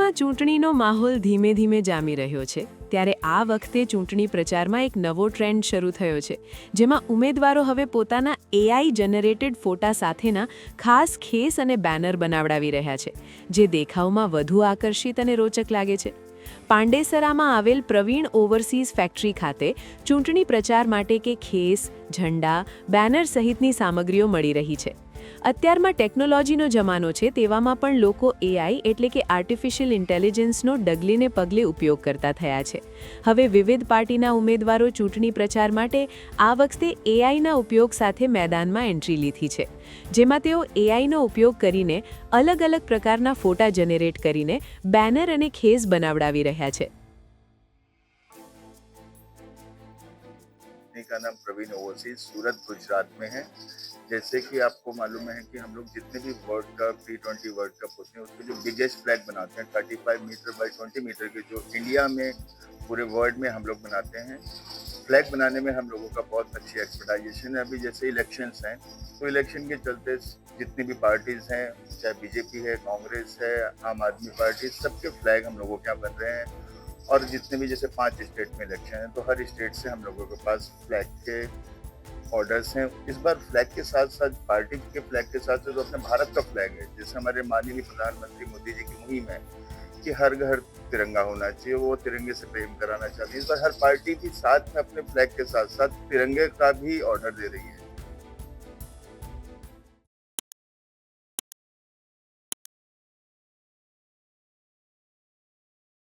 દેશમાં ચૂંટણીનો માહોલ ધીમે ધીમે જામી રહ્યો છે ત્યારે આ વખતે ચૂંટણી પ્રચારમાં એક નવો ટ્રેન્ડ શરૂ થયો છે જેમાં ઉમેદવારો હવે પોતાના એઆઈ જનરેટેડ ફોટા સાથેના ખાસ ખેસ અને બેનર બનાવડાવી રહ્યા છે જે દેખાવમાં વધુ આકર્ષિત અને રોચક લાગે છે. પાંડેસરામાં આવેલ પ્રવીણ ઓવરસીઝ ફેક્ટરી ખાતે ચૂંટણી પ્રચાર માટે કે ખેસ, ઝંડા, બેનર સહિતની સામગ્રીઓ મળી રહી છે. અત્યારમાં ટેકનોલોજીનો જમાનો છે તેવામાં પણ લોકો એઆઈ એટલે કે આર્ટિફિશિયલ ઇન્ટેલિજન્સનો ડગલીને પગલે ઉપયોગ કરતા થયા છે. હવે વિવિધ પાર્ટીના ઉમેદવારો ચૂંટણી પ્રચાર માટે આ વખતે એઆઈના ઉપયોગ સાથે મેદાનમાં એન્ટ્રી લીધી છે જેમાં તેઓ એઆઈનો ઉપયોગ કરીને અલગ અલગ પ્રકારના ફોટા જનરેટ કરીને બેનર અને ખેસ બનાવડાવી રહ્યા છે. का नाम प्रवीण ओवरसीज सूरत गुजरात में है. जैसे कि आपको मालूम है कि हम लोग जितने भी world cup T20 world cup होते हैं उसके जो बिगेस्ट फ्लैग बनाते हैं 35 मीटर बाई 20 मीटर के, जो इंडिया में पूरे वर्ल्ड में हम लोग बनाते हैं. फ्लैग बनाने में हम लोगों का बहुत अच्छी एक्सपर्टाइजेशन है. अभी जैसे इलेक्शंस हैं तो इलेक्शन के चलते जितनी भी पार्टीज़ हैं, चाहे बीजेपी है, कांग्रेस है, आम आदमी पार्टी, सबके फ्लैग हम लोगों के यहाँ बन रहे हैं. और जितने भी जैसे 5 स्टेट में इलेक्शन है तो हर स्टेट से हम लोगों के पास फ्लैग के ऑर्डर्स हैं. इस बार फ्लैग के साथ साथ पार्टी के फ्लैग के साथ साथ अपने भारत का फ्लैग है. जैसे हमारे माननीय प्रधानमंत्री मोदी जी की मुहिम है कि हर घर तिरंगा होना चाहिए, वो तिरंगे से प्रेम कराना चाहते हैं. इस बार हर पार्टी भी साथ में अपने फ्लैग के साथ साथ तिरंगे का भी ऑर्डर दे रही है.